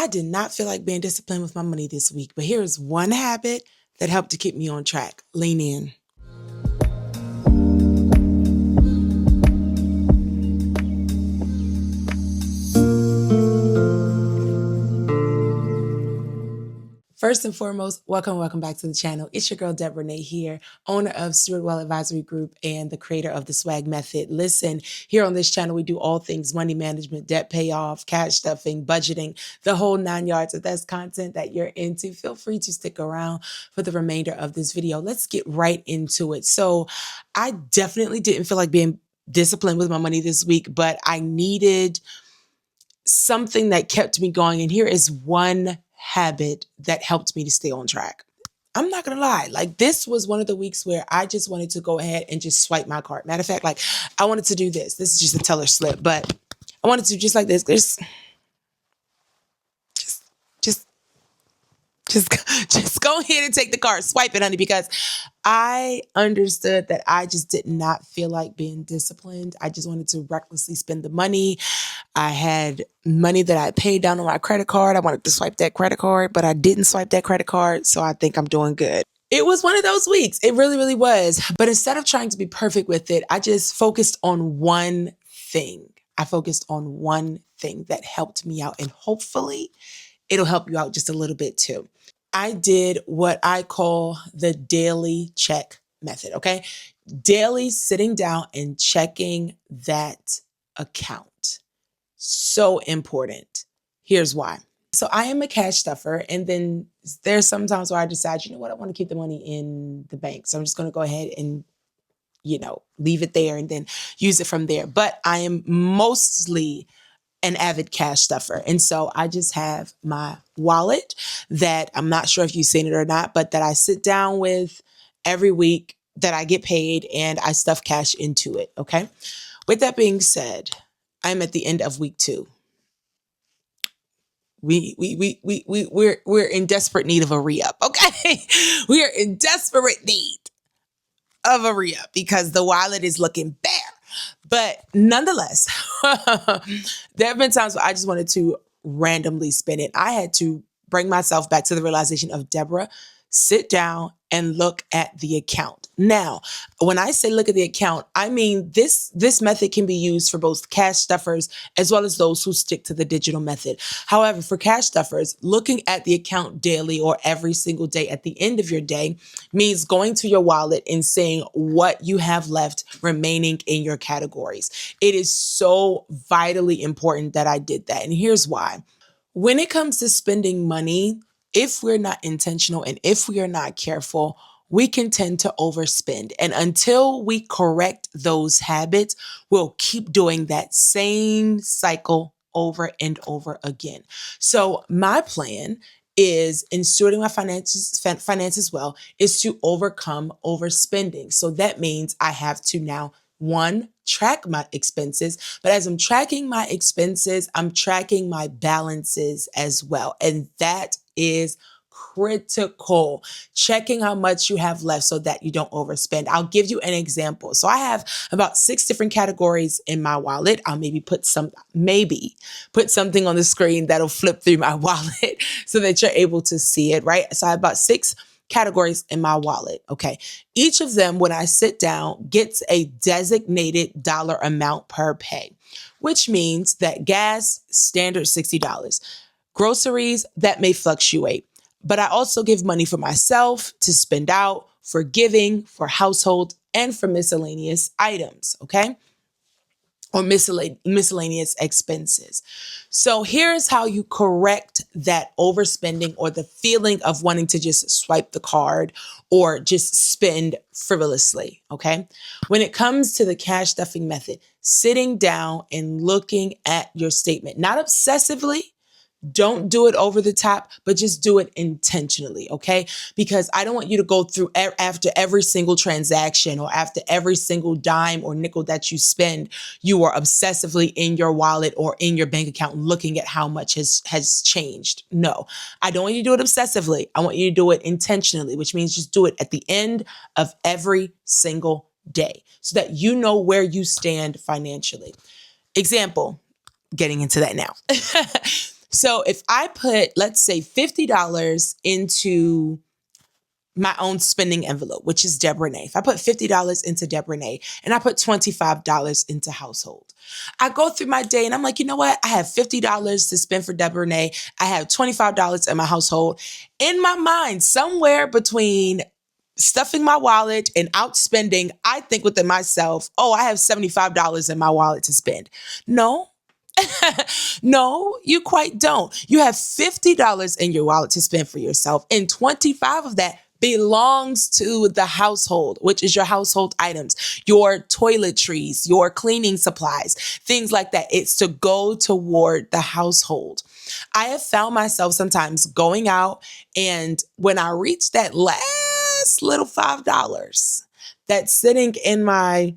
I did not feel like being disciplined with my money this week, but here is one habit that helped to keep me on track. Lean in. First and foremost, welcome back to the channel. It's your girl, Debra here, owner of Steward Well Advisory Group and the creator of the S.W.A.G method. Listen, here on this channel, we do all things money management, debt payoff, cash stuffing, budgeting, the whole 9 yards. If that's content that you're into, feel free to stick around for the remainder of this video. Let's get right into it. So I definitely didn't feel like being disciplined with my money this week, but I needed something that kept me going. And here is one habit that helped me to stay on track. I'm not gonna lie, like this was one of the weeks where I just wanted to go ahead and just swipe my card. Matter of fact, like I wanted to do this. This is just a teller slip, but I wanted to just like this. Just go ahead and take the card, swipe it, honey, because I understood that I just did not feel like being disciplined. I just wanted to recklessly spend the money. I had money that I paid down on my credit card. I wanted to swipe that credit card, but I didn't swipe that credit card. So I think I'm doing good. It was one of those weeks. It really, really was. But instead of trying to be perfect with it, I just focused on one thing. I focused on one thing that helped me out, and hopefully it'll help you out just a little bit too. I did what I call the daily check method, okay? Daily sitting down and checking that account. So important. Here's why. So I am a cash stuffer, and then there's sometimes where I decide, you know what, I want to keep the money in the bank. So I'm just going to go ahead and, leave it there and then use it from there. But I am mostly an avid cash stuffer. And so I just have my wallet that I'm not sure if you've seen it or not, but that I sit down with every week that I get paid and I stuff cash into it. Okay. With that being said, I'm at the end of week 2. We're in desperate need of a re-up. Okay. We are in desperate need of a re-up because the wallet is looking bare. But nonetheless, there have been times where I just wanted to randomly spend it. I had to bring myself back to the realization of, Debra, sit down and look at the account. Now, when I say look at the account, I mean this method can be used for both cash stuffers as well as those who stick to the digital method. However, for cash stuffers, looking at the account daily or every single day at the end of your day means going to your wallet and seeing what you have left remaining in your categories. It is so vitally important that I did that. And here's why. When it comes to spending money, if we're not intentional and if we are not careful, we can tend to overspend. And until we correct those habits, we'll keep doing that same cycle over and over again. So my plan is, in stewarding my finances well, is to overcome overspending. So that means I have to now, 1, track my expenses, but as I'm tracking my expenses, I'm tracking my balances as well. And that is critical. Checking how much you have left so that you don't overspend. I'll give you an example. So I have about 6 different categories in my wallet. I'll maybe put something on the screen that'll flip through my wallet so that you're able to see it, right? So I have about 6 categories in my wallet. Okay. Each of them, when I sit down, gets a designated dollar amount per pay, which means that gas, standard $60. Groceries, that may fluctuate. But I also give money for myself to spend out, for giving, for household, and for miscellaneous items, okay? Or miscellaneous expenses. So here's how you correct that overspending or the feeling of wanting to just swipe the card or just spend frivolously, okay? When it comes to the cash stuffing method, sitting down and looking at your statement, not obsessively. Don't do it over the top, but just do it intentionally, okay? Because I don't want you to go through after every single transaction or after every single dime or nickel that you spend, you are obsessively in your wallet or in your bank account looking at how much has changed. No, I don't want you to do it obsessively. I want you to do it intentionally, which means just do it at the end of every single day so that you know where you stand financially. Example, getting into that now. So if I put, let's say, $50 into my own spending envelope, which is Debra. If I put $50 into Debra and I put $25 into household, I go through my day and I'm like, you know what? I have $50 to spend for Debra. I have $25 in my household. In my mind, somewhere between stuffing my wallet and outspending, I think within myself, oh, I have $75 in my wallet to spend. No. No, you quite don't. You have $50 in your wallet to spend for yourself, and 25 of that belongs to the household, which is your household items, your toiletries, your cleaning supplies, things like that. It's to go toward the household. I have found myself sometimes going out, and when I reach that last little $5 that's sitting in my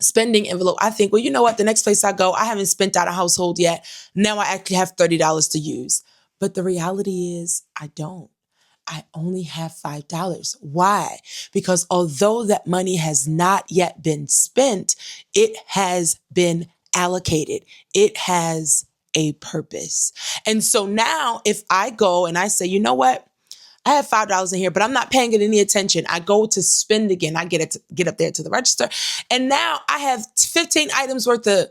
spending envelope, I think, well, you know what? The next place I go, I haven't spent out a household yet. Now I actually have $30 to use. But the reality is I don't. I only have $5. Why? Because although that money has not yet been spent, it has been allocated. It has a purpose. And so now if I go and I say, you know what? I have $5 in here, but I'm not paying it any attention. I go to spend again. I get up there to the register. And now I have 15 items worth of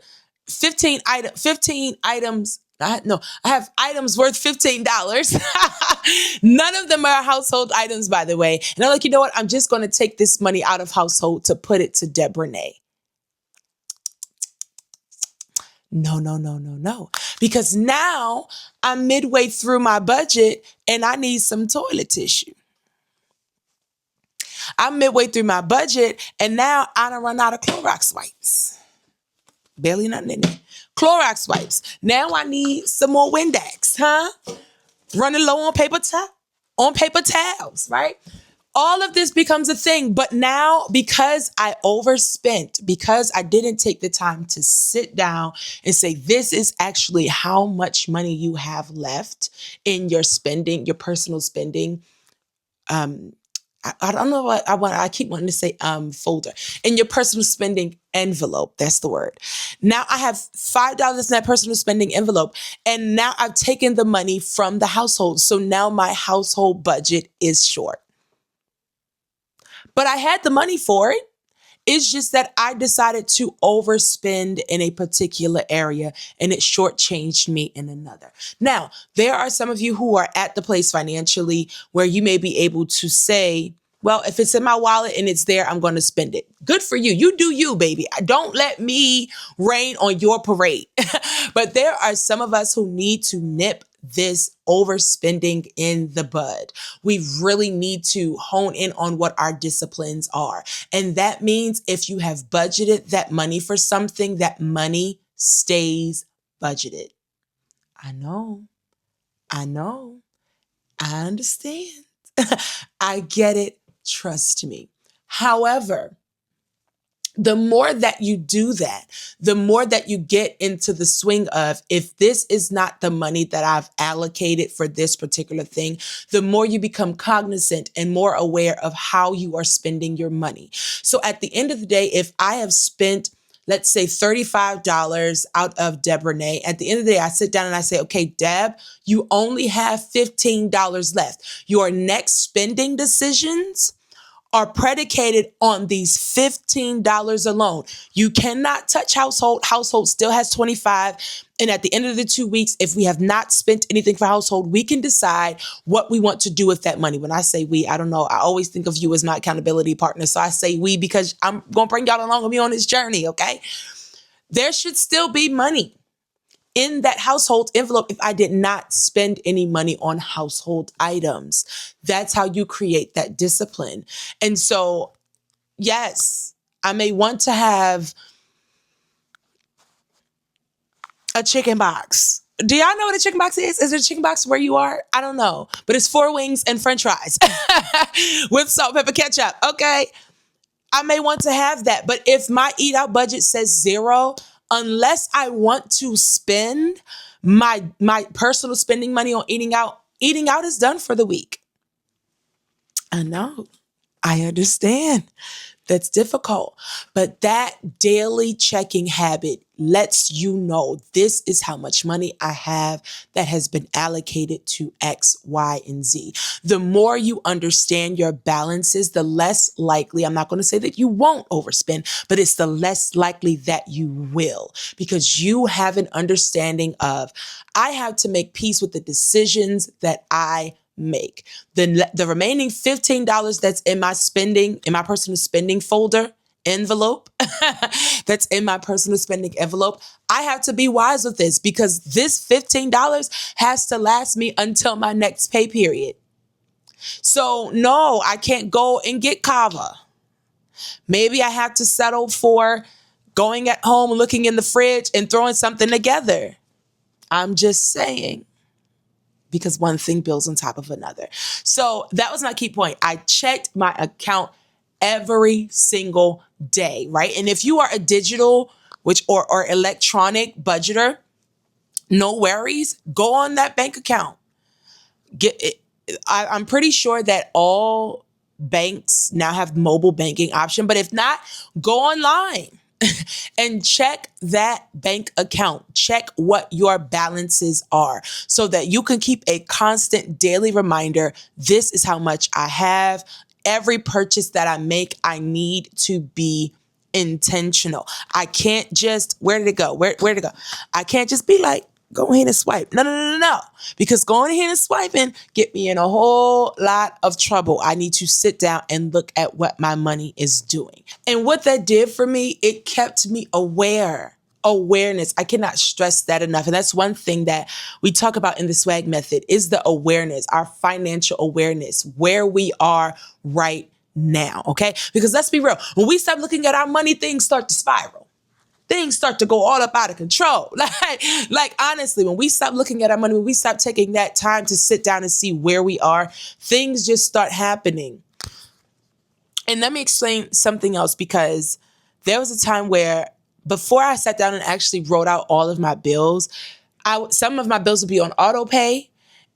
15 items. I have items worth $15. None of them are household items, by the way. And I'm like, you know what? I'm just going to take this money out of household to put it to Debra. No. Because now I'm midway through my budget and I need some toilet tissue. I'm midway through my budget and now I done run out of Clorox wipes. Barely nothing in it. Clorox wipes. Now I need some more Windex, Running low on paper towels, right? All of this becomes a thing. But now, because I overspent, because I didn't take the time to sit down and say, this is actually how much money you have left in your spending, your personal spending. I don't know what I keep wanting to say, folder in your personal spending envelope. That's the word. Now I have $5 in that personal spending envelope. And now I've taken the money from the household. So now my household budget is short. But I had the money for it. It's just that I decided to overspend in a particular area and it shortchanged me in another. Now, there are some of you who are at the place financially where you may be able to say, well, if it's in my wallet and it's there, I'm going to spend it. Good for you. You do you, baby. Don't let me rain on your parade. But there are some of us who need to nip this overspending in the bud. We really need to hone in on what our disciplines are. And that means if you have budgeted that money for something, that money stays budgeted. I know. I understand. I get it. Trust me. However, the more that you do that, the more that you get into the swing of, if this is not the money that I've allocated for this particular thing, the more you become cognizant and more aware of how you are spending your money. So at the end of the day, if I have spent, let's say $35 out of Debra, at the end of the day, I sit down and I say, okay, Deb, you only have $15 left. Your next spending decisions are predicated on these $15 alone. You cannot touch household. Household still has 25. And at the end of the 2 weeks, if we have not spent anything for household, we can decide what we want to do with that money. When I say we, I don't know. I always think of you as my accountability partner. So I say we because I'm going to bring y'all along with me on this journey, okay? There should still be money in that household envelope if I did not spend any money on household items. That's how you create that discipline. And so, yes, I may want to have a chicken box. Do y'all know what a chicken box is? Is there a chicken box where you are? I don't know. But it's 4 wings and French fries with salt, pepper, ketchup. Okay. I may want to have that. But if my eat out budget says 0, unless I want to spend my personal spending money on eating out is done for the week. I know. I understand. That's difficult. But that daily checking habit lets you know this is how much money I have that has been allocated to X, Y, and Z. The more you understand your balances, the less likely, I'm not going to say that you won't overspend, but it's the less likely that you will, because you have an understanding of, I have to make peace with the decisions that I make. The remaining $15 that's in my personal spending folder envelope, that's in my personal spending envelope, I have to be wise with this, because this $15 has to last me until my next pay period. So no, I can't go and get kava. Maybe I have to settle for going at home, looking in the fridge and throwing something together. I'm just saying, because one thing builds on top of another. So that was my key point. I checked my account every single day, right? And if you are a digital or electronic budgeter, no worries. Go on that bank account. Get it. I'm pretty sure that all banks now have mobile banking option, but if not, go online and check that bank account. Check what your balances are so that you can keep a constant daily reminder. This is how much I have. Every purchase that I make, I need to be intentional. I can't just, where did it go? Where did it go? I can't just be like, go ahead and swipe. No. Because going ahead and swiping get me in a whole lot of trouble. I need to sit down and look at what my money is doing. And what that did for me, it kept me aware. Awareness. I cannot stress that enough. And that's one thing that we talk about in the S.W.A.G method is the awareness, our financial awareness, where we are right now. Okay. Because let's be real. When we stop looking at our money, things start to spiral. Things start to go all up out of control. Like honestly, when we stop looking at our money, when we stop taking that time to sit down and see where we are, things just start happening. And let me explain something else, because there was a time where before I sat down and actually wrote out all of my bills, some of my bills would be on auto pay,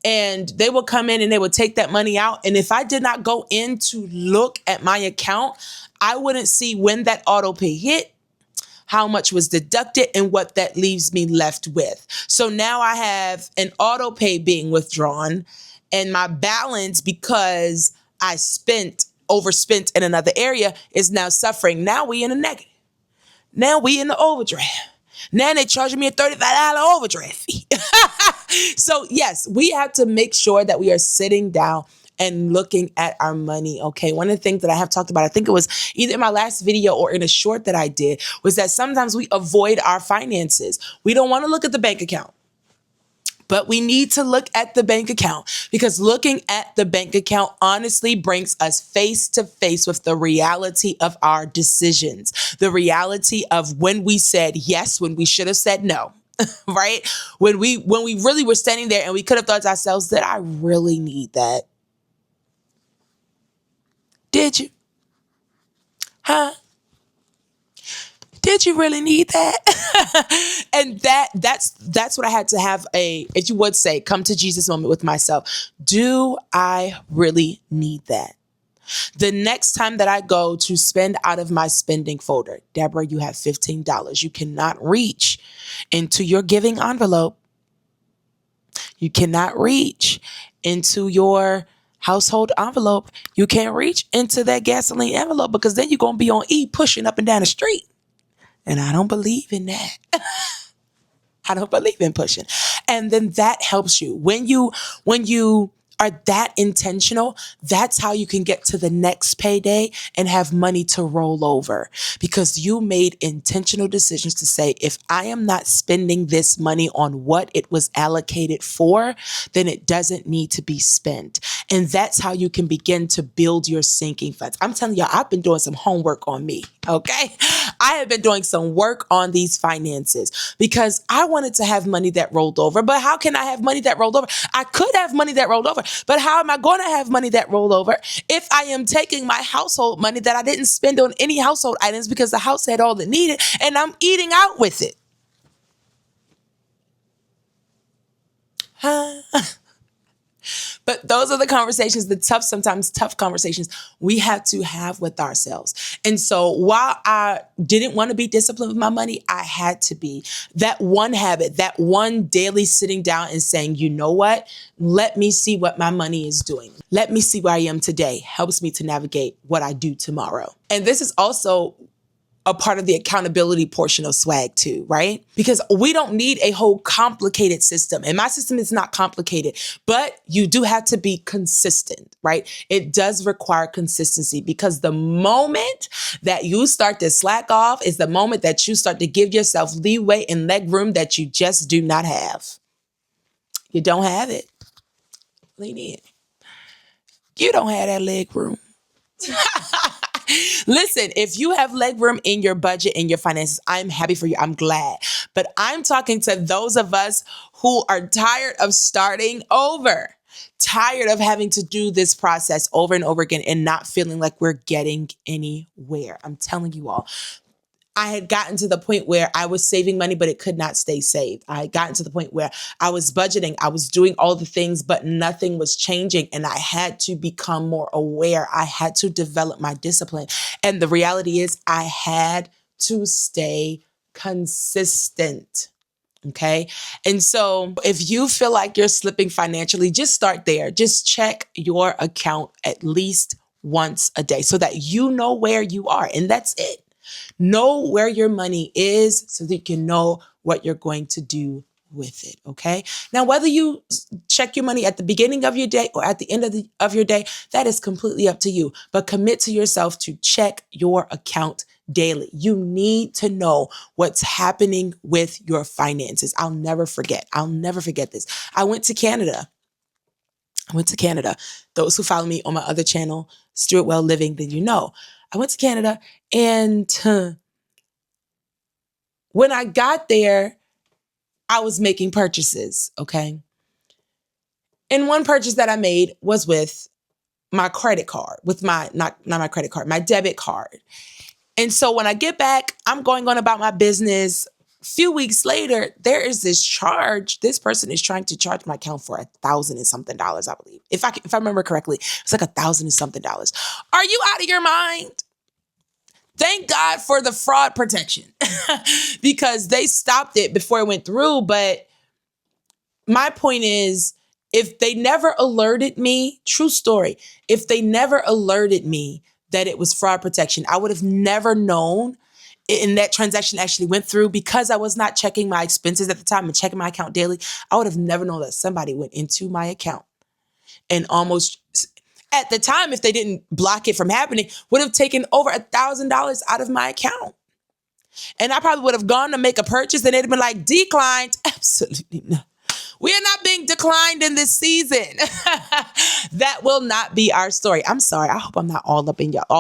and they would come in and they would take that money out. And if I did not go in to look at my account, I wouldn't see when that auto pay hit, how much was deducted, and what that leaves me left with. So now I have an auto pay being withdrawn, and my balance, because I overspent in another area, is now suffering. Now we in a negative. Now we in the overdraft. Now they charging me a $35 overdraft fee. So yes, we have to make sure that we are sitting down and looking at our money. Okay. One of the things that I have talked about, I think it was either in my last video or in a short that I did, was that sometimes we avoid our finances. We don't want to look at the bank account, but we need to look at the bank account, because looking at the bank account honestly brings us face to face with the reality of our decisions, the reality of when we said yes, when we should have said no. Right? When we really were standing there and we could have thought to ourselves that I really need that. Did you? Huh? Did you really need that? And that's what I had to have if you would say, come to Jesus moment with myself. Do I really need that? The next time that I go to spend out of my spending folder, Debra, you have $15. You cannot reach into your giving envelope. You cannot reach into your household envelope. You can't reach into that gasoline envelope, because then you're going to be on E pushing up and down the street. And I don't believe in that. I don't believe in pushing. And then that helps you. When you are that intentional, that's how you can get to the next payday and have money to roll over, because you made intentional decisions to say, if I am not spending this money on what it was allocated for, then it doesn't need to be spent. And that's how you can begin to build your sinking funds. I'm telling y'all, I've been doing some homework on me. Okay. I have been doing some work on these finances, because I wanted to have money that rolled over. But how can I have money that rolled over? I could have money that rolled over, but how am I going to have money that rolled over if I am taking my household money that I didn't spend on any household items because the house had all it needed and I'm eating out with it? Huh? But those are the conversations, the tough, sometimes tough conversations we have to have with ourselves. And so while I didn't want to be disciplined with my money, I had to be. That one habit, that one daily sitting down and saying, you know what? Let me see what my money is doing. Let me see where I am today helps me to navigate what I do tomorrow. And this is also a part of the accountability portion of S.W.A.G too, right? Because we don't need a whole complicated system. And my system is not complicated, but you do have to be consistent, right? It does require consistency, because the moment that you start to slack off is the moment that you start to give yourself leeway and leg room that you just do not have. You don't have it. Lean in. You don't have that leg room. Listen, if you have leg room in your budget, in your finances, I'm happy for you. I'm glad. But I'm talking to those of us who are tired of starting over, tired of having to do this process over and over again and not feeling like we're getting anywhere. I'm telling you all. I had gotten to the point where I was saving money, but it could not stay saved. I had gotten to the point where I was budgeting, I was doing all the things, but nothing was changing. And I had to become more aware. I had to develop my discipline. And the reality is I had to stay consistent. Okay. And so if you feel like you're slipping financially, just start there. Just check your account at least once a day so that you know where you are. And that's it. Know where your money is so that you can know what you're going to do with it. Okay. Now, whether you check your money at the beginning of your day or at the end of your day, that is completely up to you. But commit to yourself to check your account daily. You need to know what's happening with your finances. I'll never forget this. I went to Canada. Those who follow me on my other channel, Steward Well Living, then you know. I went to Canada, and when I got there, I was making purchases, okay? And one purchase that I made was with my credit card, with my, not my credit card, my debit card. And so when I get back, I'm going on about my business. A few weeks later, there is this charge. This person is trying to charge my account for $1,000 and something, I believe. If I remember correctly, it's like $1,000 and something. Are you out of your mind? Thank God for the fraud protection because they stopped it before it went through. But my point is, if they never alerted me, true story, if they never alerted me that it was fraud protection, I would have never known. And that transaction actually went through because I was not checking my expenses at the time and checking my account daily. I would have never known that somebody went into my account and almost, at the time, if they didn't block it from happening, would have taken over $1,000 out of my account. And I probably would have gone to make a purchase and they'd have been like, declined. Absolutely not. We are not being declined in this season. That will not be our story. I'm sorry. I hope I'm not all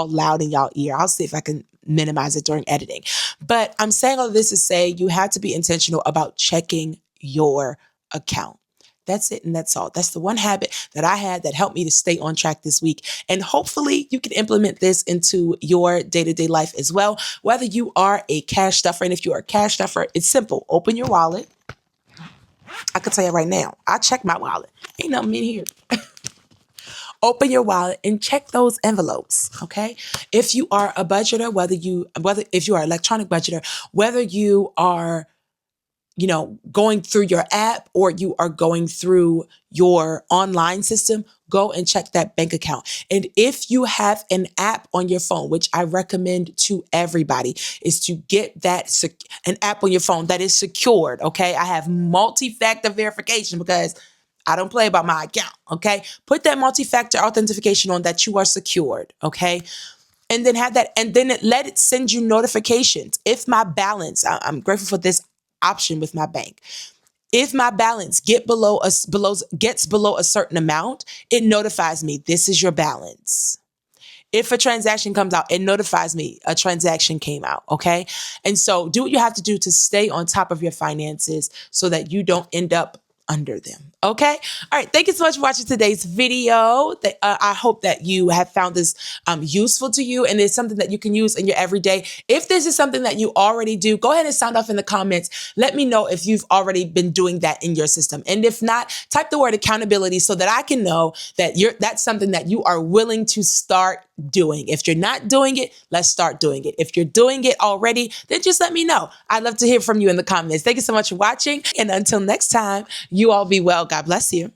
loud in y'all ear. I'll see if I can minimize it during editing. But I'm saying all this to say you have to be intentional about checking your account. That's it. And that's all. That's the one habit that I had that helped me to stay on track this week. And hopefully you can implement this into your day-to-day life as well. Whether you are a cash stuffer, and if you are a cash stuffer, it's simple. Open your wallet. I can tell you right now, I check my wallet. Ain't nothing in here. Open your wallet and check those envelopes. Okay. If you are a budgeter, if you are an electronic budgeter, whether you are going through your app or you are going through your online system, go and check that bank account. And if you have an app on your phone, which I recommend to everybody, is to get an app on your phone that is secured. Okay. I have multi-factor verification because I don't play about my account. Okay. Put that multi-factor authentication on that you are secured. Okay. And then let it send you notifications. If my balance, I'm grateful for this option with my bank. If my balance gets below a certain amount, it notifies me, this is your balance. If a transaction comes out, it notifies me a transaction came out. Okay. And so do what you have to do to stay on top of your finances so that you don't end up under them. Okay. All right. Thank you so much for watching today's video. I hope that you have found this useful to you and it's something that you can use in your everyday. If this is something that you already do, go ahead and sound off in the comments. Let me know if you've already been doing that in your system. And if not, type the word accountability so that I can know that that's something that you are willing to start doing. If you're not doing it, let's start doing it. If you're doing it already, then just let me know. I'd love to hear from you in the comments. Thank you so much for watching. And until next time, you all be well. God bless you.